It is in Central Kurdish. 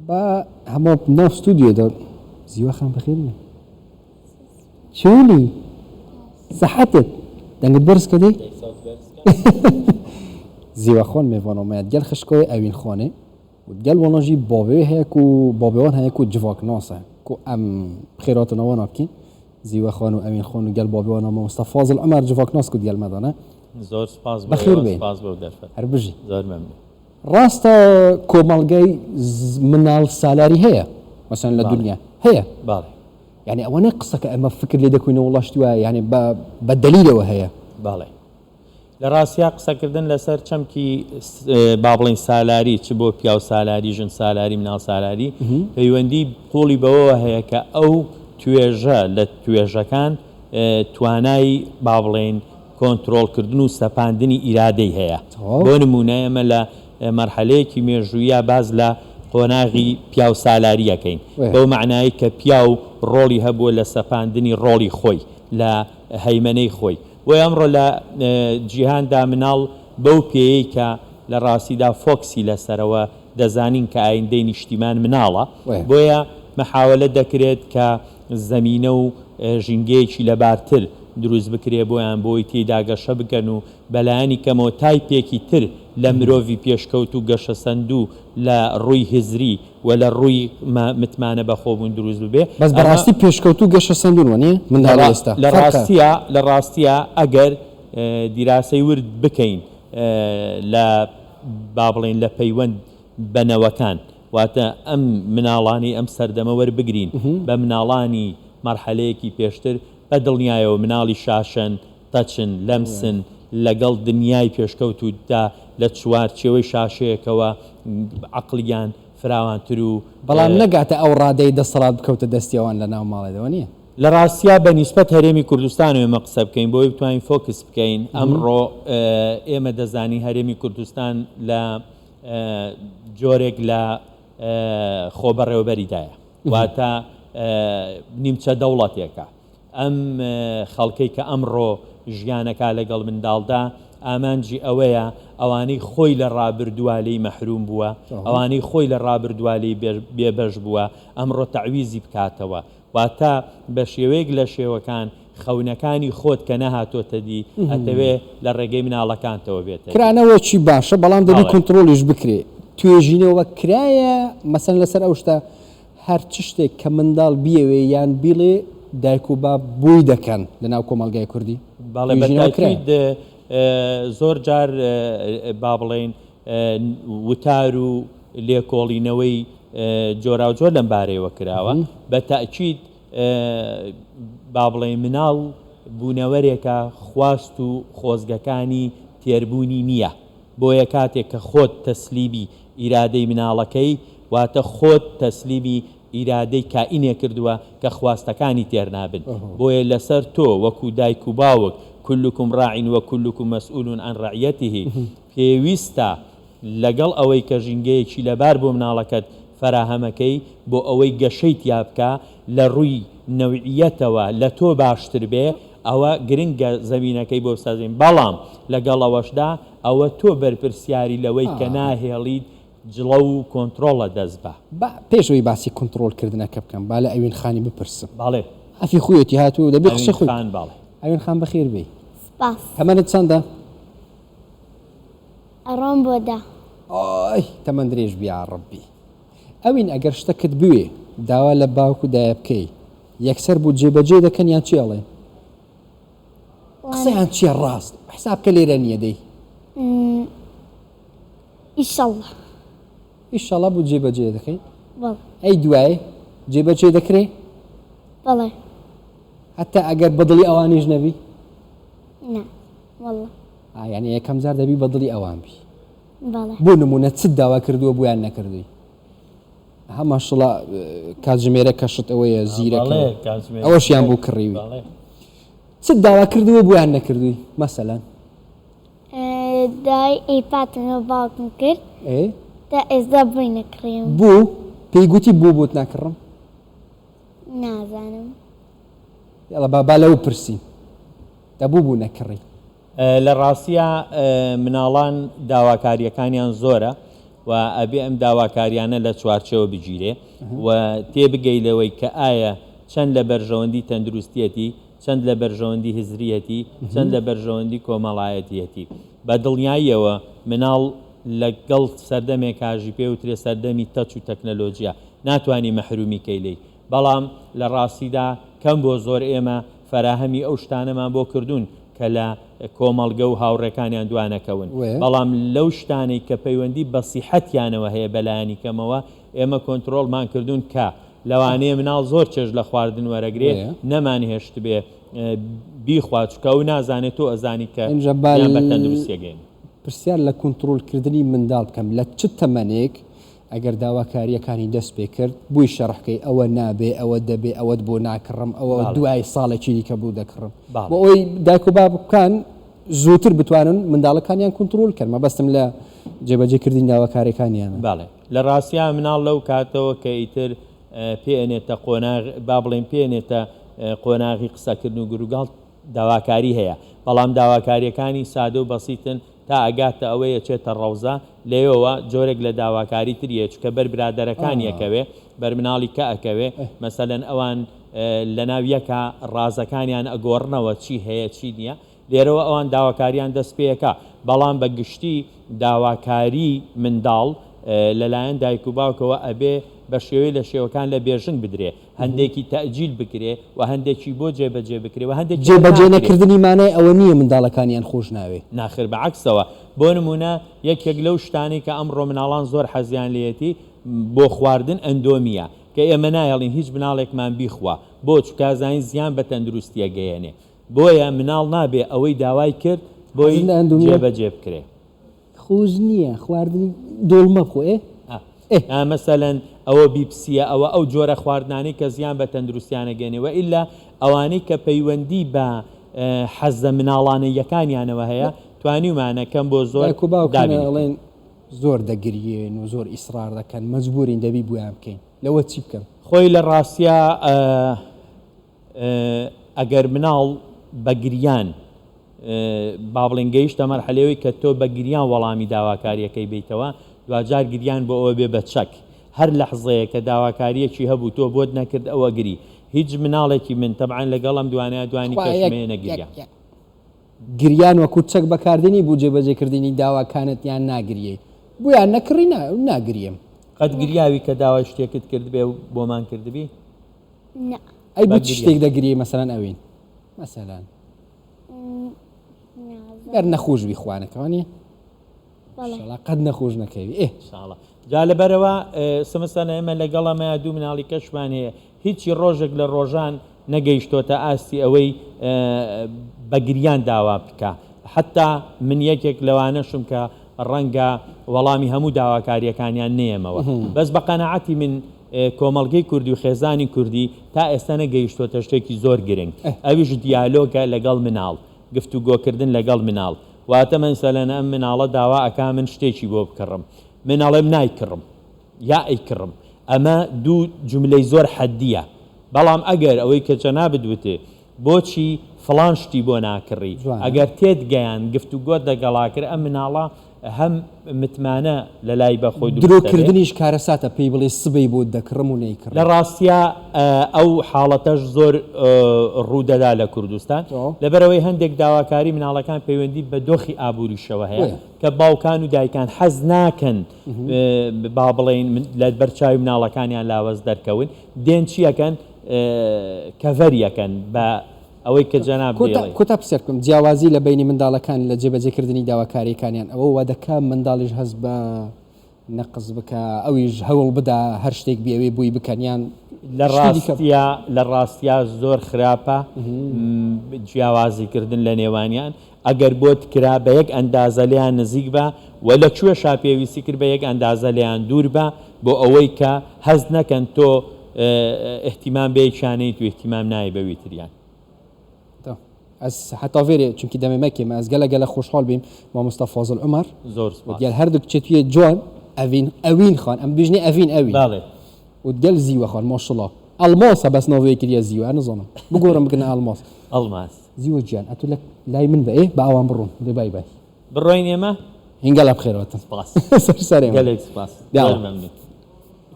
با هەموو ناو ستودیۆدا زیوەخان بەخێرە چۆنی سەحەتت دەنگت بەرز کردی زیوەخۆن میوانۆمەیە گەل خشکۆی ئەوین خۆنێ گەل وەنەژی باوێ هەیە و باوێوان هەیە و جڤاک ناسە و ئەم خێراتنەوە ناکەین زیوەخۆن و ئەوین خۆن و گەل باوێوانەمە مستەفا فازڵ عومەر جڤاک ناس کود گەلمەدانە زۆر سپاس بەخێر بێن هەر بژی زۆر مەمنون ڕاستە کۆمەڵگەی مناڵ سالاری هەیە مەسەن لە دنیا هەیە باڵێ یعنی ئەوەنەی قسەکە ئەمە فکر لێ دەکوینەوە وڵاشتووە یعنی بە دەلیلەوە هەیە باڵێ لە ڕاستیا قسەکردن لەسەر چەمکی با بڵین سالاری چ بۆ پیا و سالاری ژن سالاری مناڵ سالاری پەیوەندی قوڵی بەوەوە هەیە کە ئەو توێژە لە توێژەکان توانای با بڵێن کۆنتڕۆڵکردن و سەپاندنی ئیرادەی هەیە بۆ نمونە ئێمە لە مەرحەلەیەکی مێژوویە باز لە قۆناغی پیا و سالاریەکەین بەو معنایی کە پیا و ڕۆڵی هەبووە لە سەپاندنی ڕۆڵی خۆی لە هەیمەنەی خۆی و ئەمڕۆ لە جیهاندا مناڵ بەو پێەیە کە لە ڕاستیدا فۆکسی لەسەرەوە دەزانین کە ئایندەی نیشتیمان مناڵە بۆیە مەحاولە دەکرێت کە زەمینە و ژینگەیەکی لەبارتر دروست بکرێ بۆیان بۆی تێدا گەشە بکەن و بەلایانی کەمەوە تایپێکی تر لە مرۆڤی پێشکەوت و گەشە سەندوو لە ڕووی هزری و لە ڕووی متمانە بەخۆبوون دروست ببێ بەس بەڕاستی پێشکەوت و گەشە سەندوون وانە منداڵ ئێستا لە ڕاستیە ئەگەر دیراسەی ورد بکەین لە با بڵێن لە پەیوەند بەنەوەکان واتە ئەم مناڵانی ئەم سەردەمە وەربگرین بە مناڵانی مەرحەلەیەکی پێشتر بە دڵنیایەوە مناڵی شاشن تەچن لەمسن لەگەڵ دنیای پێشکەوتودا لە چوارچێوەی شاشەیەکەوە عەقڵیان فراوانتر و بەڵام نەگاتە ئەو ڕادەی دەسەڵات بکەوتە دەستیەوان لە ناو ماڵێدەوە نییە لە ڕاستیا بە نیسبەت هەرێمی کوردستان و ئێمە قسە بکەین بۆی بتوانین فۆکس بکەین ئەمڕۆ ئێمە دەزانی هەرێمی کوردستان لە جۆرێک لە خۆبەڕێوەبەریدایە واتە نیمچە دەوڵەتێکە ئەم خەڵکەی کە ئەمڕۆ ژیانەکە لەگەڵ منداڵدا ئامانجی ئەوەیە ئەوانەی خۆی لە ڕابردووالەی مەحروم بووە ئەوانەی خۆی لە ڕابردووالەی بێبەش بووە ئەمڕۆ تەعویزی بکاتەوە واتە بە شێوەیەک لە شێوەکان خەونەکانی خۆت کە نەهاتۆتە دی ئەتەوێ لە ڕێگەی مناڵەکانتەوە بێتە کرانەوەی باشە بەڵام دەبی کۆنتڕۆلیش بکرێ توێژینەوە کرایە مەسەن لەسەر ئەو شتە هەر چ شتێک کە منداڵ بیەوێ یان بیڵێ دایک و باب بووی دەکەن لە ناو کۆمەلگای کوردی باڵێ بەتاکید زۆر جار با بڵێن وتار و لێکۆڵینەوەی جۆرا و جۆر لەم بارەیەوە کراوە بە تاکید با بڵێن مناڵ بوونەوەرێکە خواست و خۆزگەکانی تێربوونی نییە بۆیە کاتێک کە خۆت تەسلیبی ئیرادەی مناڵەکەی واتە خۆت تەسلیبی ئیرادەی کائینێ کردووە کە خواستەکانی تێر نابن بۆیە لەسەر تۆ وەکو دایک و باوک كلكم راع وكلكم مسؤول عن رعيته پێویستە لەگەڵ ئەوەی کە ژینگەیەکی لەبار بۆ مناڵەکەت فراهەمەکەی بۆ ئەوەی گەشەی تیا بکە لە ڕووی نەوعیەتەوە لە تۆ باشتر بێ ئەوە گرنگە زەمینەکەی بۆ بسازین بەڵام لەگەڵ ئەوەشدا ئەوە تۆ بەرپرسیاری لەوەی کە ناهێڵیت جڵە و کۆنتڕۆڵە دەست بە پێشەوەی باسی کۆنتڕۆڵکردنەکە بکەم با لە ئەوین خانی بپرسم باڵێ ئەفی خۆیەتی هاتوو دەبێت قسە خۆی باڵێ ئەوین خان بەخێر بێ سپاس تەمەنت چەندە؟ ئەڕۆم بۆ دا ئۆی تەمەن درێژ بیا ڕەبی ئەوین ئەگەر شتەکەت بوێ داوا لە باوک و دایە بکەی یەکسەر بوو جێبەجێ دەکەن یان چی ئەڵێ قسەیان چییە ڕاست حسابکە لێرە نییە دەی ئیشەڵڵا ئیشەڵڵا بوو جێبەجێ دەکەی بەڵێ ئەی دوایێ جێبەجێ دەکرێ بەڵێ حتا ئەگەر بەدڵی ئەوانیش نەبی نا وەڵڵا یعنی یەکەم جار دەبی بەدڵی ئەوان بی بەڵێ بۆ نمونە چ داوا کردووە بۆیان نەکردووی هەماشڵا کاتژمێرە کەشت ئەوەیە زیرەکە ئەوەشیان بوو کڕیوی چ داوا کردووە بۆیان نەکردووی مەسەلەن دای ئیپاتنەوە باوکم کرد تا ئێستا بووی نەکڕیم بوو پێی گوتی بوو بۆت ناکڕم نازانم یاڵە با لەو پرسی دەبوو بوو نەکڕی لە ڕاستیە مناڵان داواکاریەکانیان زۆرە و ئەبێ ئەم داواکاریانە لە چوارچەوە بگیرێ و تێبگەیلەوەی کە ئایا چەند لە بەرژەوەندی تەندروستیەتی، چەند لە بەرژەوەندی هزریەتی، چەند لە بەرژەوەندی کۆمەڵایەتیەتی. بە دڵنیاییەوە مناڵ لەگەڵ سەردەمێک کاژی پێ وترێ سەردەمی تەچ و تەکنەلۆجیە ناتوانانی مەحرومی کەیلەی، بەڵام لە ڕاستیدا کەم بۆ زۆر ئێمە فەراهەمی ئەو شتانەمان بۆ کردوون کە لە کۆمەڵگە و هاوڕێکانیان دوانەکەون، بەڵام لەو شتانەی کە پەیوەندی بە سیحەتیانەوە هەیە بەلایانی کەمەوە ئێمە کۆنتترۆلمان کردوون کە لەوانەیە مناڵ زۆر چێژ لە خواردن وەرەگرێ نەمان هێشت بێ بیخوا چکە و نازانێت تۆ ئەزانی کە بە تەندروستیەگەین. پرسیار لە کۆنتترۆلکردنی منداڵ بکەم لە چ تەمەنێک ئەگەر داواکاریەکانی دەست پێ کرد بووی شەڕحکەی ئەوە نابێ ئەوە دەبێ ئەوەت بۆ ناکڕم ئەوە دوای ساڵێکی دیکە بوو دەکڕم بۆ ئەوی دایک و باب بکان زووتر بتوانن منداڵەکانیان کۆنتترۆل کرد مەبەستم لە جێبەجێکردنی داواکاریەکانیان. باڵێ لە ڕاستیان مناڵ لەو کاتەوە کە ئیتر پێێنێتە قۆناغ با بڵێن پێێنێتە قۆناغی قسەکردن و گروگاڵ داواکاری هەیە، بەڵام داواکاریەکانی سادە و بەسیتن تا ئەگاتە ئەوەیە چێتە ڕەوزە لێەوە جۆرێک لە داواکاری تریە چکە بەر برادەرەکانی یەکەوێ بەر مناڵی کە ئەکەوێ مەسەلەن ئەوان لە ناویەکە ڕازەکانیان ئەگۆڕنەوە چی هەیە چی نییە لێرەوە ئەوان داواکاریان دەست پێیەکە، بەڵام بە گشتی داواکاری منداڵ لەلایەن دایک و باوکەوە ئەبێ بە شێوەی لە شێوەکان لە بێژنگ بدرێ، هەندێکی تەجیل بکرێ و هەندێکی بۆ جێبەجێ بکرێ و هەندێک جێبەجێ نەکردنی مانای ئەوە نییە منداڵەکانیان خۆش ناوێ ناخر بەعکسەوە. بۆ نمونە یەکێک لەو شتانی کە ئەمڕۆ مناڵان زۆر حەزیان لێتی بۆ خواردن ئەندۆمیە کە ئێمە نایەڵین هیچ مناڵێکمان بیخوا بۆ چکازانی زیان بە تەندروستیە گەیەنێ، بۆیە مناڵ نابێ ئەوەی داوای کرد بۆی جێبەجێ بکرێ. خۆش نییە خواردنی دۆڵمە بخۆێ مەسەلەن ئەوە بیپسیە ئەوە ئەو جۆرە خواردنانی کە زیان بە تەندروستیانە گەێنەوە ئیلا ئەوانەی کە پەیوەندی بە حەزە مناڵانە یەکانیانەوە هەیە توانیمانەکەم بۆ زۆر دابڵێن زۆر دەگرێن و زۆر ئیسرار دەکەن مەجبورین دەبی بۆیان بکەین لەوە چی بکەم؟ خۆی لە ڕاستیە ئەگەر مناڵ بەگریان با بڵێن گەیشتە مەرحەلەوەی کە تۆ بەگریان وەڵامی داواکاریەکەی بیتەوە دوجار گریان بۆ ئەوە بێ بە چەک هەر لەحظەیە کە داواکاریەکی هەبوو تۆ بۆت نەکرد ئەوە گری هیچ مناڵێکی من تەبعاً لەگەڵم دوانای دوانی کەشمەیە نەگریان گریان وەکو چەک بەکاردنی بوو جێبەجێکردنی داواکانت یان ناگریێ بۆیان نەکڕی ناگریم قەت گریاوی کە داوای شتێکت کرد بێ بۆمان کردبی ئەی بوو شتێک دەگریێ مەسەلەن ئەوین مەسەلەن گەر نەخۆش بی خوانەکەوانێ قەت نەخۆش نەکەوی ئێشاڵە جا لەبەرەوە سمستانە ئێمە لەگەڵەمە دوو مناڵی کەشمان هەیە هیچی ڕۆژێک لە ڕۆژان نەگەیشتۆتە ئاستی ئەوەی بەگریان داوا بکە حتا من یەکێک لەوانەشم کە ڕەنگە وەڵامی هەموو داواکاریەکانیان نێمەوە بەس بە قەنەعەتی من کۆمەڵگەی کوردی و خێزانی کوردی تا ئێستا نەگەیشتۆتە شتێکی زۆر گرنگ ئەویش دیالۆگە لەگەڵ مناڵ گفتوگۆکردن لەگەڵ مناڵ واتە مەسەلەن ئەم مناڵە داوا ئەکا من شتێکی بۆ بکڕم مناڵێم نایکڕم یا ئەیکڕم ئەمە دوو جملەی زۆر حەدیە بەڵام ئەگەر ئەوەی کە جەنابت وتێ بۆچی فڵان شتی بۆ ناکڕی ئەگەر تێت گەیان گفتوگۆت دەگەڵاکرد ئەم مناڵە هەم متمانە لە لای بەخۆی درۆکردنیش کارەساتە پێی بڵێ سبەی بۆ دەکڕم و نەیکڕم لە ڕاستیە ئەو حاڵەتەش زۆر ڕوودەدا لە کوردستان لەبەرەوەی هەندێک داواکاری مناڵەکان پەیوەندی بە دۆخی ئابووریشەوە هەیە کە باوکان و دایکان حەز ناکەن با بڵێن لە بەرچاوی مناڵەکانیان لاوەز دەرکەون دێن چیەکەن کەڤەریەکەن بە ئەوەی کە جەناب کۆتا پرسیار بکەم جیاوازی لە بینی منداڵەکان لە جێبەجێکردنی داواکاریەکانیان ئەوە وا دەکا منداڵیش هەست بە نەقز بکە ئەویش هەوڵ بدا هەر شتێک بێوێ بووی بکەنیان لە ڕاستیا زۆر خراپە جیاوازیکردن لە نێوانیان ئەگەر بۆت کرا بە یەک ئەندازە لیان نزیک بە و لە کوێشا پێویستی کرد بە یەک ئەندازە لیان دوور بە بۆ ئەوەی کە هەست نەکەن تۆ احتیمام بێکشانەیت و احتیمام نایە بەوی تریان ئەس حتاڤێرێ چونکی دەمێ مەکێمە ئەس گەلە خۆشحاڵ بیم مامۆستا فازڵ عومەر زۆر دیال هەردوو کچێتویە جوان ئەڤین خان ئەم بژنێ ئەڤین ئەوی وگەل زیوە خان ماشڵڵا ئەلماسە بەس ناوەیەکریە زیوە نزانم بگۆڕم بگنە ئەلماس ئەلماس زیوە گیان ئەتو لای من بە بە ئەوان بڕۆن بای بڕۆین ئێمە هینگەڵە بخێرەوەتن سپاس سەرسەرێ گەلێک سپاس داوە. زۆر مەمنون.